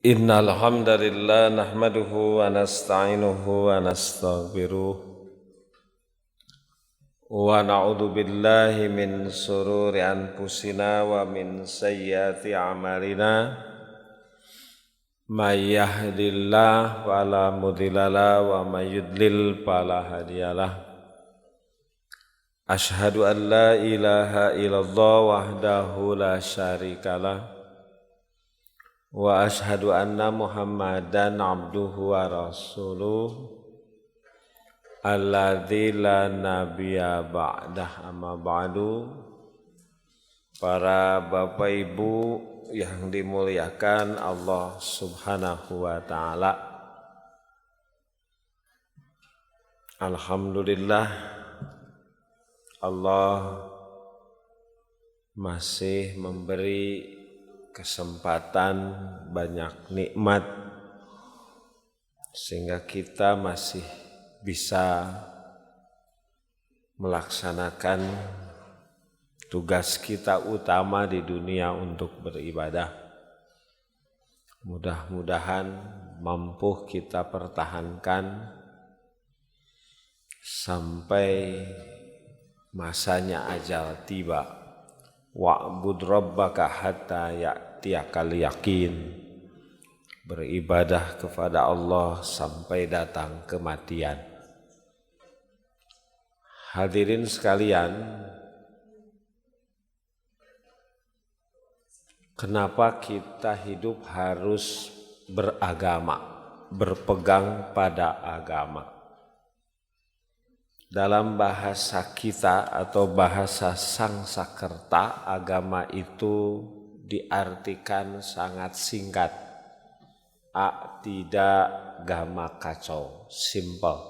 Innal hamdalillah nahmaduhu wa nasta'inuhu wa nastaghfiruh wa na'udzu billahi min shururi anfusina wa min sayyiati a'malina may yahdihillahu fala mudhillalah wa may yudlil fala hadiyalah. Asyhadu an la ilaha illallah wahdahu la syarikalah wa ashhadu anna Muhammadan abduhu wa rasuluh alladzi la nabiyya ba'dah. Amma ba'du. Para bapak ibu yang dimuliakan Allah subhanahu wa ta'ala, alhamdulillah Allah masih memberi kesempatan, banyak nikmat sehingga kita masih bisa melaksanakan tugas kita utama di dunia untuk beribadah. Mudah-mudahan mampu kita pertahankan sampai masanya ajal tiba. Wa'bud rabbaka hatta ya'tiyakal yaqin. Beribadah kepada Allah sampai datang kematian. Hadirin sekalian, kenapa kita hidup harus beragama, berpegang pada agama? Dalam bahasa kita atau bahasa Sangsakerta, agama itu diartikan sangat singkat. Tidak gama kacau, simple.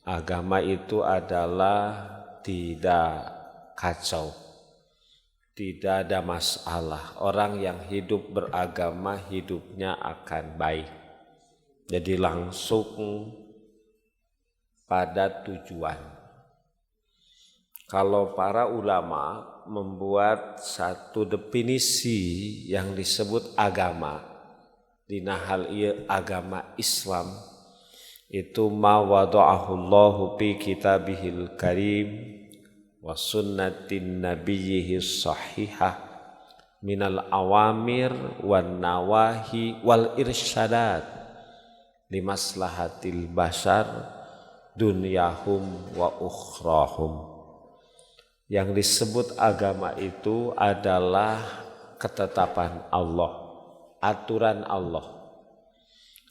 Agama itu adalah tidak kacau, tidak ada masalah. Orang yang hidup beragama hidupnya akan baik. Jadi langsung pada tujuan. Kalau para ulama membuat satu definisi yang disebut agama, dina hal ieu agama Islam itu ma wada'ahu Allahu fi kitabihil karim wa sunnatin nabiyhi sahihah minal awamir wan nawahi wal irsyadat limaslahatil bashar dunyahum wa ukhrahum. Yang disebut agama itu adalah ketetapan Allah, aturan Allah.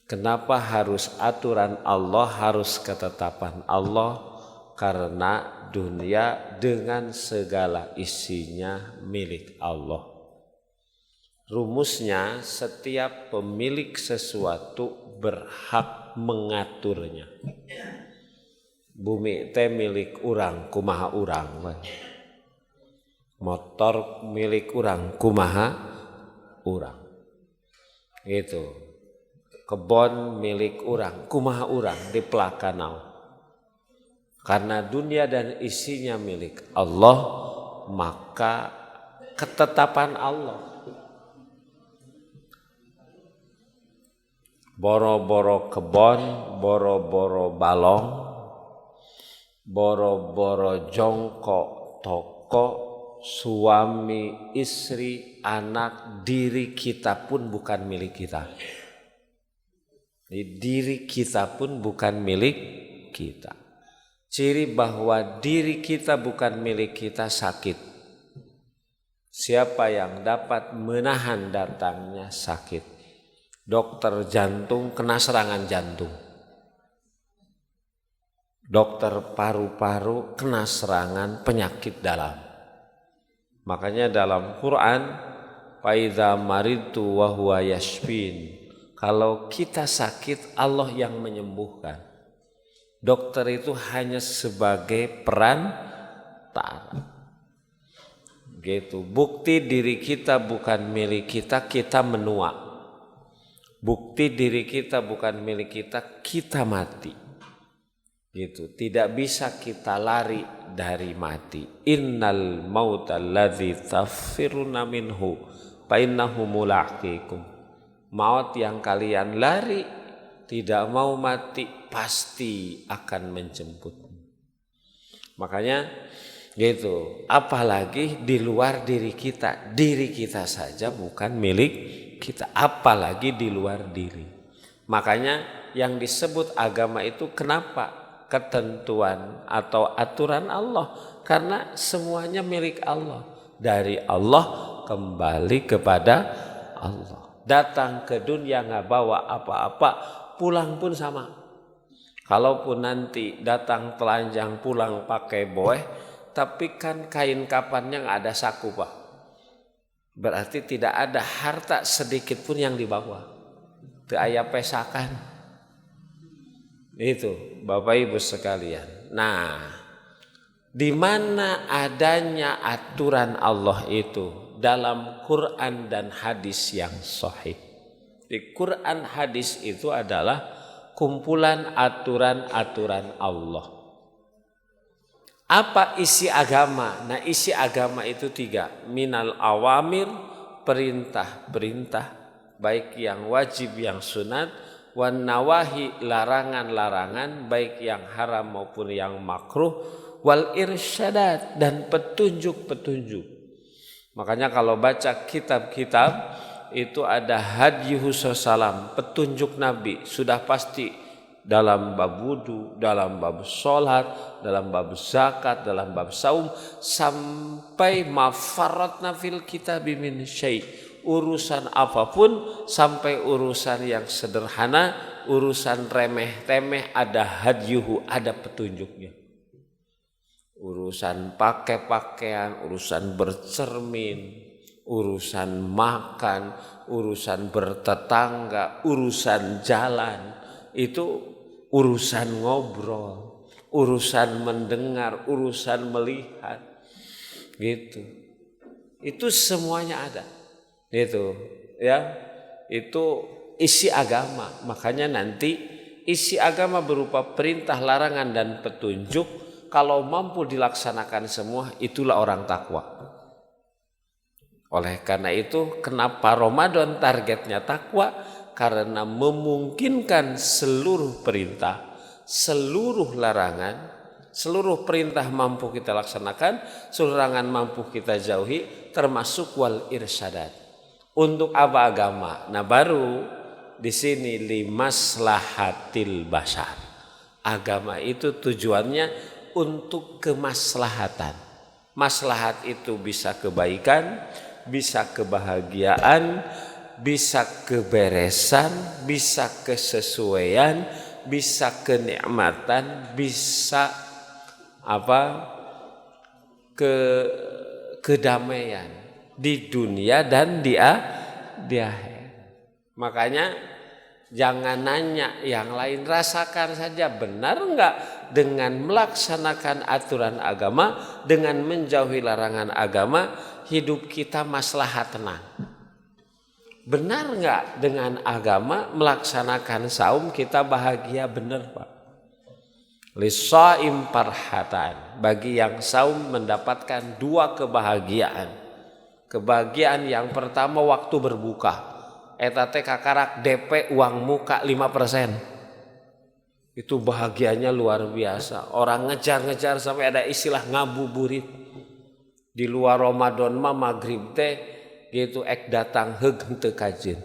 Kenapa harus aturan Allah, harus ketetapan Allah? Karena dunia dengan segala isinya milik Allah. Rumusnya, setiap pemilik sesuatu berhak mengaturnya. Bumi teh milik urang, kumaha urang. Motor milik urang, kumaha urang. Gitu. Kebon milik urang, kumaha urang, dipelakanau. Karena dunia dan isinya milik Allah, maka ketetapan Allah. Boro-boro kebon, boro-boro balong, boro-boro jongkok toko, suami, istri, anak, diri kita pun bukan milik kita. Diri kita pun bukan milik kita. Ciri bahwa diri kita bukan milik kita sakit. Siapa yang dapat menahan datangnya sakit? Dokter jantung kena serangan jantung. Dokter paru-paru kena serangan penyakit dalam. Makanya dalam Quran, faidza maridtu wa huwa yashfin. Kalau kita sakit, Allah yang menyembuhkan. Dokter itu hanya sebagai perantara. Gitu. Bukti diri kita bukan milik kita, kita menua. Bukti diri kita bukan milik kita, kita mati. Gitu. Tidak bisa kita lari dari mati. Innal mautal ladzi tafiruna minhu fa innahu mulaqikum. Maut yang kalian lari, tidak mau mati, pasti akan menjemput. Makanya gitu, apalagi di luar diri kita. Diri kita saja bukan milik kita, apalagi di luar diri. Makanya yang disebut agama itu kenapa? Ketentuan atau aturan Allah. Karena semuanya milik Allah. Dari Allah kembali kepada Allah. Datang ke dunia nggak bawa apa-apa, pulang pun sama. Kalaupun nanti datang telanjang pulang pakai boeh, tapi kan kain kapannya nggak ada saku, Pak. Berarti tidak ada harta sedikit pun yang dibawa. Itu ayah pesakan. Itu Bapak Ibu sekalian. Nah, di mana adanya aturan Allah itu? Dalam Quran dan hadis yang sahih. Di Quran hadis itu adalah kumpulan aturan-aturan Allah. Apa isi agama? Nah, isi agama itu 3. Minal awamir, perintah-perintah, baik yang wajib yang sunat, wan nawahi, larangan-larangan, baik yang haram maupun yang makruh, wal irsyadat, dan petunjuk-petunjuk. Makanya kalau baca kitab-kitab itu ada hadiyuhu salam, petunjuk Nabi, sudah pasti dalam bab wudu, dalam bab sholat, dalam bab zakat, dalam bab saum, sampai mafaratna fil kitabi min syai'. Urusan apapun, sampai urusan yang sederhana, urusan remeh-temeh, ada hadiyuhu, ada petunjuknya. Urusan pakai pakaian, urusan bercermin, urusan makan, urusan bertetangga, urusan jalan, itu urusan ngobrol, urusan mendengar, urusan melihat, gitu. Itu semuanya ada, gitu, ya. Itu isi agama. Makanya nanti isi agama berupa perintah, larangan, dan petunjuk. Kalau mampu dilaksanakan semua, itulah orang takwa. Oleh karena itu, kenapa Ramadan targetnya takwa? Karena memungkinkan seluruh perintah, seluruh larangan, seluruh perintah mampu kita laksanakan, seluruh larangan mampu kita jauhi, termasuk wal irsyadat. Untuk apa agama? Nah, baru di sini limaslahatil bashar. Agama itu tujuannya untuk kemaslahatan. Maslahat itu bisa kebaikan, bisa kebahagiaan, bisa keberesan, bisa kesesuaian, bisa kenikmatan, bisa kedamaian di dunia dan di akhirat. Makanya jangan nanya yang lain, rasakan saja benar enggak dengan melaksanakan aturan agama, dengan menjauhi larangan agama, hidup kita maslahat tenang. Benar enggak dengan agama melaksanakan saum kita bahagia? Benar, Pak. Lisaim farhatan, bagi yang saum mendapatkan 2 kebahagiaan. Kebahagiaan yang pertama waktu berbuka. Eta teh kakarak DP uang muka 5%. Itu bahagianya luar biasa. Orang ngejar-ngejar sampai ada istilah ngabuburit. Di luar Ramadan mah maghrib teh gitu datang heug henteu kajin.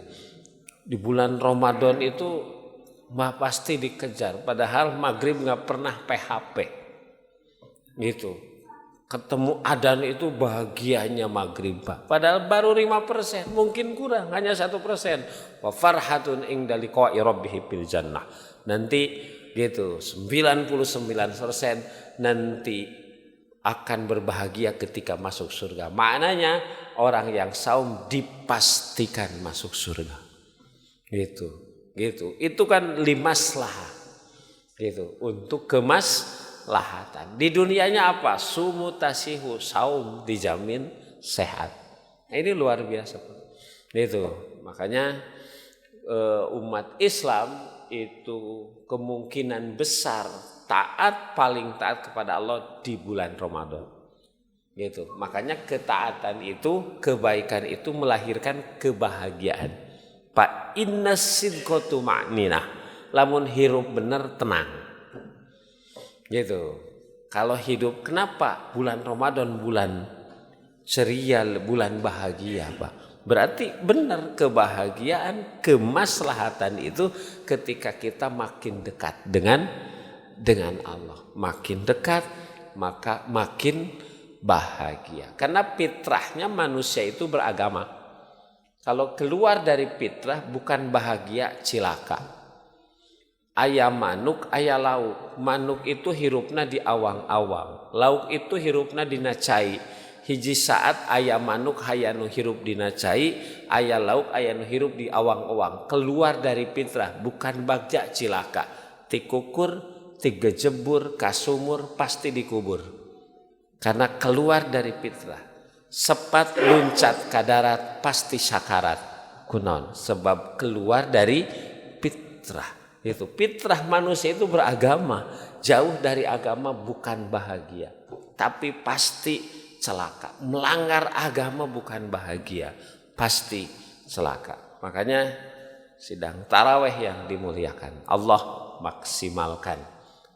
Di bulan Ramadan itu mah pasti dikejar. Padahal maghrib nggak pernah PHP. Gitu. Ketemu adzan itu bahagianya maghrib, Pak. Padahal baru 5%, mungkin kurang, hanya 1%. Wa farhatun inda liqa'i rabbih fil jannah. Nanti gitu, 99% nanti akan berbahagia ketika masuk surga. Maknanya orang yang saum dipastikan masuk surga. Gitu. Itu kan limaslahah. Gitu, untuk kemaslahatan. Di dunianya apa? Sumu tasihu, saum dijamin sehat. Nah, ini luar biasa. Itu makanya umat Islam itu kemungkinan besar paling taat kepada Allah di bulan Ramadan. Gitu. Makanya ketaatan itu, kebaikan itu melahirkan kebahagiaan. Fa inna sidqatu ma'ninah. Lamun hirup bener tenang. Gitu. Kalau hidup, kenapa bulan Ramadan bulan ceria, bulan bahagia, Pak? Berarti benar kebahagiaan, kemaslahatan itu ketika kita makin dekat dengan Allah. Makin dekat maka makin bahagia. Karena fitrahnya manusia itu beragama. Kalau keluar dari fitrah bukan bahagia, cilaka. Aya manuk, aya lauk. Manuk itu hirupna di awang-awang. Lauk itu hirupna dina cai. Hiji saat aya manuk hayanu hirup dina cai, aya lauk hayanu hirup di awang-awang. Keluar dari fitrah bukan bagja, cilaka. Tikukur, tigejebur, kasumur pasti dikubur. Karena keluar dari fitrah. Sepat luncat ke darat pasti sakarat. Kunon, sebab keluar dari fitrah. Itu fitrah manusia itu beragama. Jauh dari agama bukan bahagia, tapi pasti celaka. Melanggar agama bukan bahagia, pasti celaka. Makanya sidang taraweh yang dimuliakan, Allah maksimalkan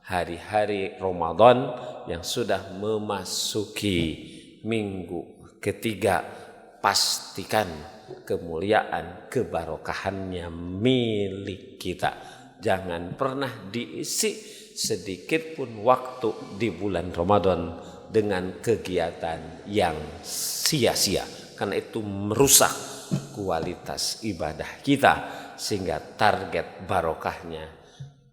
hari-hari Ramadan yang sudah memasuki minggu ketiga, pastikan kemuliaan kebarokahannya milik kita. Jangan pernah diisi sedikit pun waktu di bulan Ramadan dengan kegiatan yang sia-sia, karena itu merusak kualitas ibadah kita sehingga target barokahnya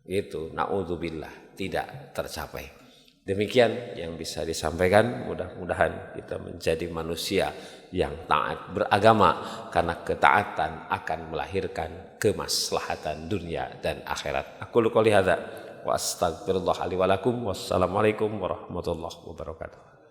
itu naudzubillah tidak tercapai. Demikian yang bisa disampaikan, mudah-mudahan kita menjadi manusia yang taat beragama, karena ketaatan akan melahirkan kemaslahatan dunia dan akhirat. Aku qouli hadza wa astaghfirullah li wa lakum. Wassalamualaikum warahmatullahi wabarakatuh.